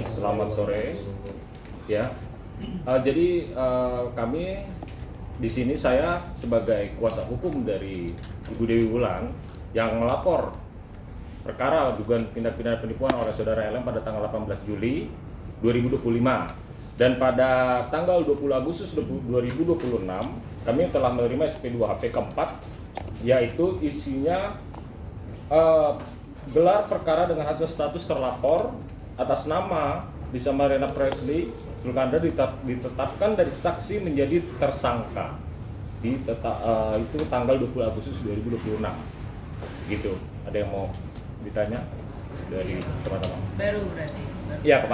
Selamat sore, ya. Jadi kami di sini saya sebagai kuasa hukum dari Ibu Dewi Wulan yang melapor perkara dugaan tindak pidana penipuan oleh saudara LM pada tanggal 18 Juli 2025 dan pada tanggal 20 Agustus 2026 kami telah menerima SP2HP keempat, yaitu isinya gelar perkara dengan hasil status terlapor atas nama Lisa Mariana Presley Zulkandar ditetapkan dari saksi menjadi tersangka itu tanggal 20 Agustus 2026 gitu. Ada yang mau ditanya dari teman-teman? Baru berarti? Iya,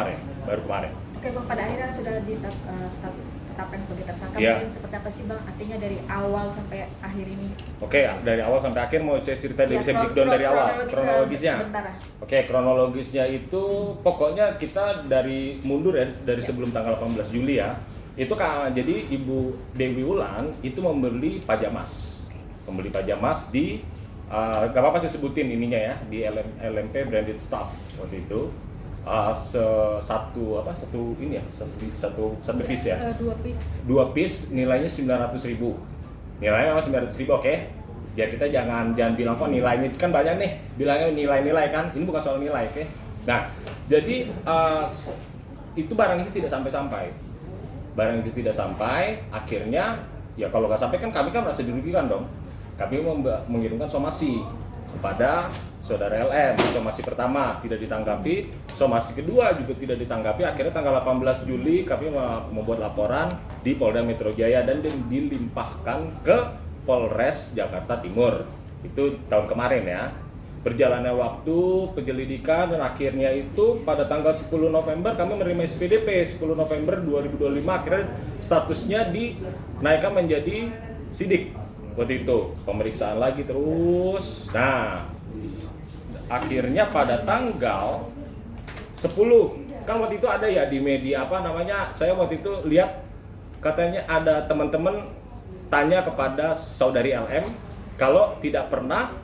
baru kemarin. Oke Bang, pada akhirnya sudah ditetapkan sebagai tersangka, Ya. mungkin seperti apa sih Bang? Artinya dari awal sampai akhir ini? Oke, dari awal sampai akhir mau saya cerita dari Ya, breakdown dari awal kronologisnya. Sebentar. Oke, kronologisnya itu pokoknya kita dari mundur ya dari sebelum tanggal 18 Juli ya. Itu jadi Ibu Dewi Wulan itu membeli pajamas. Membeli pajamas di gak apa-apa saya sebutin ininya ya, di LMP branded stuff waktu itu. Satu piece ya. Dua piece nilainya 900.000. Nilainya memang 900.000, oke. Biar kita jangan bilang kok nilainya kan banyak nih, bilangnya nilai-nilai kan. Ini bukan soal nilai, oke. Nah, jadi itu barang itu tidak sampai. Barang itu tidak sampai, akhirnya ya kalau nggak sampai kan kami kan merasa dirugikan dong. Kami mengirimkan somasi kepada saudara LM. Somasi pertama tidak ditanggapi, somasi kedua juga tidak ditanggapi. Akhirnya tanggal 18 Juli kami membuat laporan di Polda Metro Jaya dan dilimpahkan ke Polres Jakarta Timur. Itu tahun kemarin ya. Berjalannya waktu penyelidikan dan akhirnya itu pada tanggal 10 November kami menerima SPDP 10 November 2025, akhirnya statusnya dinaikkan menjadi sidik. Waktu itu pemeriksaan lagi terus. Nah, akhirnya pada tanggal 10 kan waktu itu ada ya di media saya waktu itu lihat katanya ada teman-teman tanya kepada saudari LM kalau tidak pernah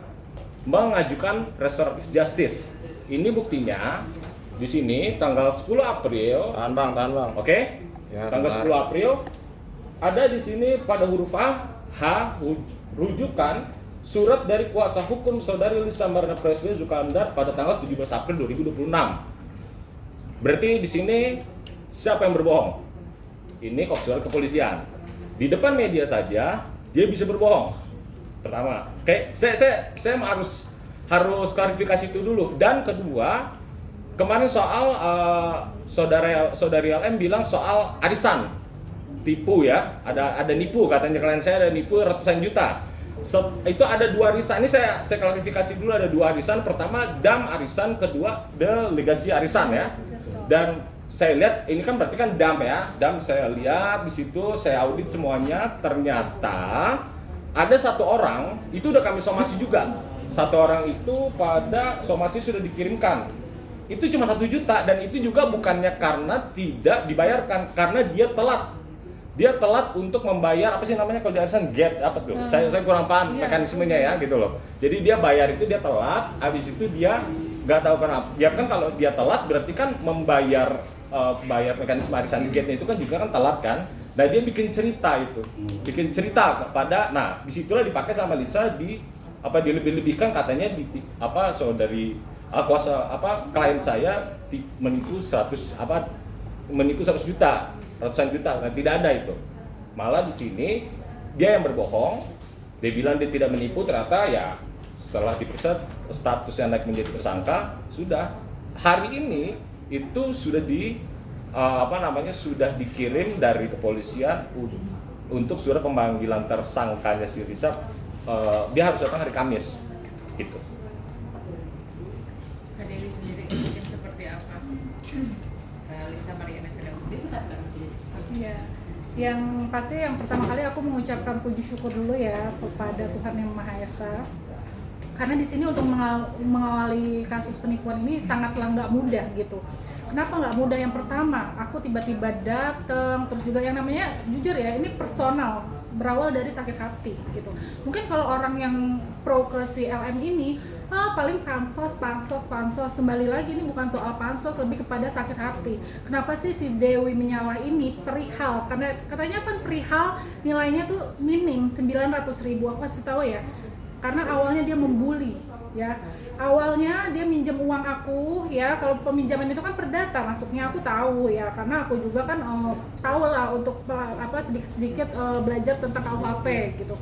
mengajukan restoratif justice. Ini buktinya di sini tanggal 10 April. Tahan bang. Oke? Ya, tanggal 10 April ada di sini pada huruf H rujukan surat dari kuasa hukum saudari Lisa Mariana Presley Zulkandar pada tanggal 17 April 2026. Berarti di sini siapa yang berbohong? Ini surat kepolisian. Di depan media saja dia bisa berbohong. Pertama, oke, saya harus klarifikasi itu dulu. Dan kedua, kemarin soal saudari LM bilang soal arisan, tipu ya, ada nipu katanya klien saya, ada nipu ratusan juta. Itu ada dua arisan. Ini saya klarifikasi dulu, ada dua arisan. Pertama dam arisan, kedua delegasi arisan ya. Dan saya lihat ini kan berarti kan dam ya. Dam saya lihat di situ, saya audit semuanya, ternyata ada satu orang, itu udah kami somasi juga. Satu orang itu pada somasi sudah dikirimkan. Itu cuma 1 juta dan itu juga bukannya karena tidak dibayarkan, karena dia telat. Dia telat untuk membayar apa sih namanya kalau di arisan gap apa tuh? Saya kurang paham mekanismenya ya gitu loh. Jadi dia bayar itu dia telat, habis itu dia nggak tahu kenapa. Ya kan kalau dia telat berarti kan membayar bayar mekanisme arisan gate-nya itu kan juga kan telat kan. Nah dia bikin cerita kepada, nah disitulah dipakai sama Lisa dilebih-lebihkan katanya saudari klien saya menipu 100 juta, ratusan juta. Nah tidak ada itu. Malah di sini dia yang berbohong. Dia bilang dia tidak menipu, ternyata ya setelah diperiksa statusnya naik menjadi tersangka, sudah hari ini itu sudah sudah dikirim dari kepolisian untuk surat pemanggilan tersangkanya si Lisa. Dia harus datang hari Kamis gitu. Kak Dewi sendiri mungkin seperti apa? Lisa Mariana sudah mendengar Iya. Yang pasti yang pertama kali aku mengucapkan puji syukur dulu ya kepada Tuhan Yang Maha Esa. Karena di sini untuk mengawali kasus penipuan ini sangatlah nggak mudah gitu. Kenapa nggak mudah? Yang pertama, aku tiba-tiba datang, terus juga yang namanya jujur ya, ini personal, berawal dari sakit hati gitu. Mungkin kalau orang yang pro ke si LM ini paling pansos. Kembali lagi ini bukan soal pansos, lebih kepada sakit hati. Kenapa sih si Dewi Menyala ini perihal? Karena katanya kan perihal nilainya tuh minim 900.000. Aku kasih tahu ya. Karena awalnya dia membuli, ya. Awalnya dia minjem uang aku, ya. Kalau peminjaman itu kan perdata, masuknya aku tahu, ya. Karena aku juga kan tahu lah untuk sedikit-sedikit belajar tentang KUHP gitu.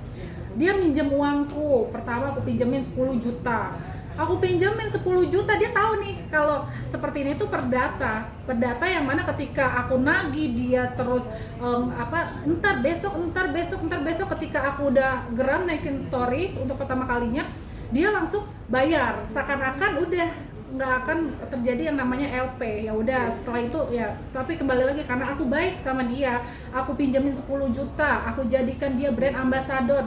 Dia minjem uangku, pertama aku pinjemin 10 juta. Aku pinjemin 10 juta, dia tahu nih kalau seperti ini tuh perdata yang mana ketika aku nagih dia terus entar besok ketika aku udah geram naikin story untuk pertama kalinya, dia langsung bayar, seakan-akan udah nggak akan terjadi yang namanya LP. Ya udah, setelah itu ya, tapi kembali lagi karena aku baik sama dia, aku pinjemin 10 juta, aku jadikan dia brand ambassador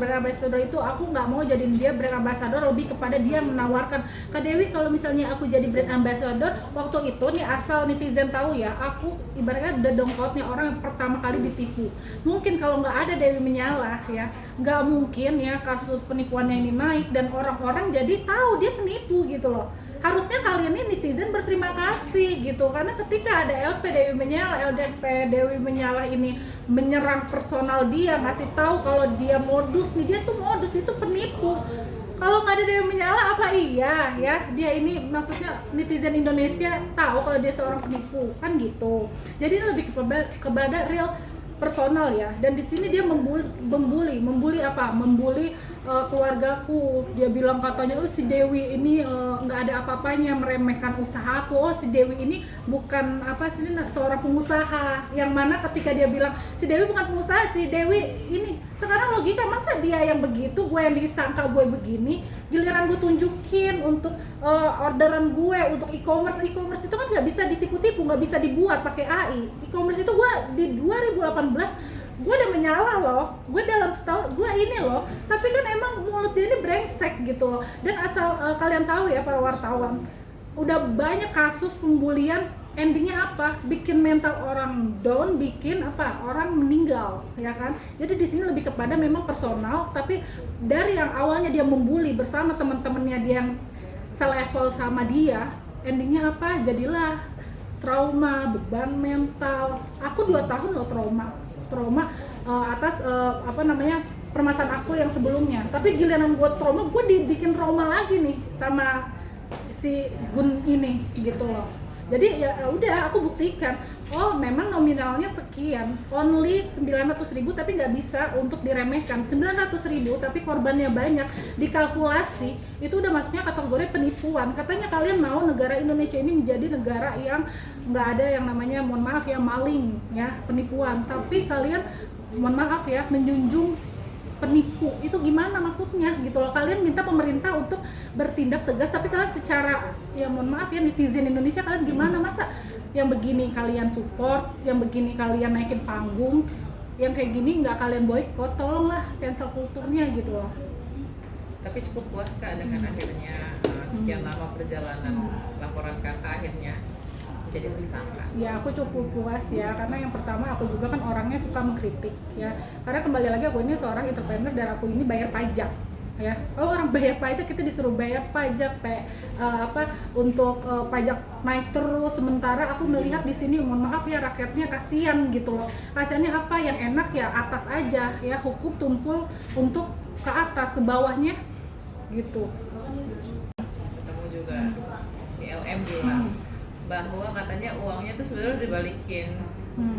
itu aku nggak mau jadiin dia brand ambassador, lebih kepada dia menawarkan, Kak Dewi kalau misalnya aku jadi brand ambassador, waktu itu nih asal netizen tahu ya, aku ibaratnya dedongkotnya orang yang pertama kali ditipu. Mungkin kalau nggak ada Dewi Menyala ya, nggak mungkin ya kasus penipuannya ini naik dan orang-orang jadi tahu dia penipu gitu loh. Harusnya kalian ini netizen berterima kasih gitu, karena ketika ada LP Dewi Menyala, LDP Dewi Menyala ini menyerang personal dia, ngasih tahu kalau dia modus nih, dia tuh penipu. Kalau nggak ada Dewi Menyala apa iya ya dia ini, maksudnya netizen Indonesia tahu kalau dia seorang penipu kan gitu. Jadi ini lebih kepada real personal ya, dan di sini dia membuli keluargaku. Dia bilang katanya, si Dewi ini nggak ada apa-apanya, meremehkan usahaku. Si Dewi ini bukan seorang pengusaha, yang mana ketika dia bilang si Dewi bukan pengusaha, si Dewi ini sekarang logika, masa dia yang begitu, gue yang disangka gue begini, giliran gue tunjukin untuk orderan gue untuk e-commerce itu kan nggak bisa ditipu-tipu, nggak bisa dibuat pakai AI. E-commerce itu gue di 2018 gue udah menyala loh, gue dalam setahun gue ini loh, tapi kan emang mulut dia ini brengsek gitu loh. Dan asal kalian tahu ya para wartawan, udah banyak kasus pembulian, endingnya apa? Bikin mental orang down, bikin orang meninggal, ya kan? Jadi di sini lebih kepada memang personal, tapi dari yang awalnya dia membuli bersama teman-temannya dia yang selevel sama dia, endingnya apa? Jadilah trauma, beban mental. Aku 2 tahun loh trauma atas permasalahan aku yang sebelumnya. Tapi giliran gue trauma, gue dibikin trauma lagi nih sama si Gun ini gitu loh. Jadi ya udah, aku buktikan, oh memang nominalnya sekian, only 900.000, tapi nggak bisa untuk diremehkan. 900.000 tapi korbannya banyak, dikalkulasi itu udah masuknya kategori penipuan. Katanya kalian mau negara Indonesia ini menjadi negara yang nggak ada yang namanya, mohon maaf ya, maling ya, penipuan. Tapi kalian, mohon maaf ya, menjunjung penipu itu gimana maksudnya gitu loh. Kalian minta pemerintah untuk bertindak tegas, tapi kalian secara, ya mohon maaf ya, netizen Indonesia, kalian gimana? Masa yang begini kalian support, yang begini kalian naikin panggung, yang kayak gini nggak kalian boykot? Tolonglah cancel kulturnya gitu loh. Tapi cukup puas Kak dengan akhirnya sekian lama perjalanan laporan Kakak akhirnya jadi tersangka? Ya aku cukup puas ya, karena yang pertama aku juga kan orangnya suka mengkritik ya, karena kembali lagi aku ini seorang entrepreneur dan aku ini bayar pajak ya. Kalau orang bayar pajak, kita disuruh bayar pajak untuk pajak naik terus, sementara aku melihat di sini, mohon maaf ya, rakyatnya kasihan gitu loh. Kasihannya apa? Yang enak ya atas aja ya, hukum tumpul untuk ke atas, ke bawahnya gitu. Ketemu juga si LM bilang bahwa katanya uangnya tuh sebenarnya dibalikin,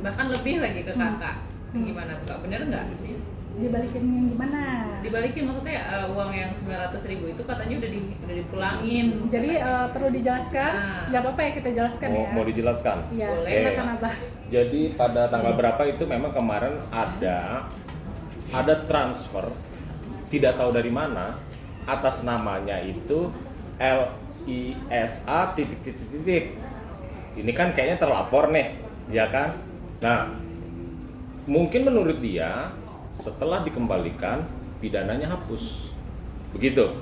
bahkan lebih lagi ke kakak. Gimana tuh Kak? Bener nggak sih? Dibalikin yang gimana? Dibalikin maksudnya uang yang 900.000 itu katanya udah dipulangin. Jadi perlu dijelaskan? Nggak apa-apa ya kita jelaskan ya? Mau dijelaskan? Iya, Boleh. apa? Jadi pada tanggal berapa itu memang kemarin ada transfer, tidak tahu dari mana, atas namanya itu LISA ... Ini kan kayaknya terlapor nih, ya kan? Nah, mungkin menurut dia setelah dikembalikan pidananya hapus, begitu.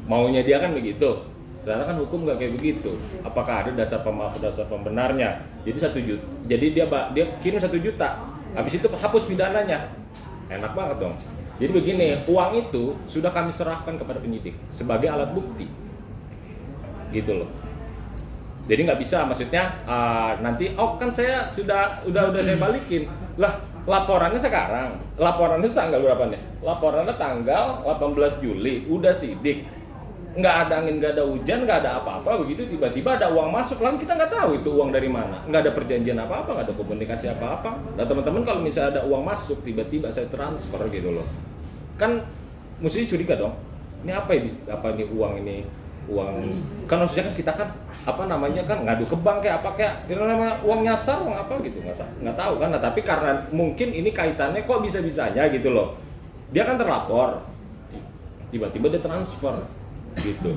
Maunya dia kan begitu. Karena kan hukum nggak kayak begitu. Apakah ada dasar pembenarnya? Jadi dia kirim 1 juta, habis itu hapus pidananya. Enak banget dong. Jadi begini, uang itu sudah kami serahkan kepada penyidik sebagai alat bukti. gitu loh. Jadi nggak bisa, maksudnya nanti kan saya udah saya balikin lah, laporannya sekarang, laporannya tanggal berapa nih? Laporannya tanggal 18 Juli, udah sidik, nggak ada angin, nggak ada hujan, nggak ada apa-apa, begitu tiba-tiba ada uang masuk, lalu kita nggak tahu itu uang dari mana, nggak ada perjanjian apa-apa, nggak ada komunikasi apa-apa. Nah teman-teman, kalau misalnya ada uang masuk tiba-tiba saya transfer gitu loh, kan mesti curiga dong, ini apa ini uang kan, maksudnya kan kita kan kan ngadu ke bank kayak apa, kayak namanya uang nyasar, uang apa gitu, nggak tahu kan. Nah tapi karena mungkin ini kaitannya kok bisa-bisanya gitu loh, dia kan terlapor tiba-tiba dia transfer gitu.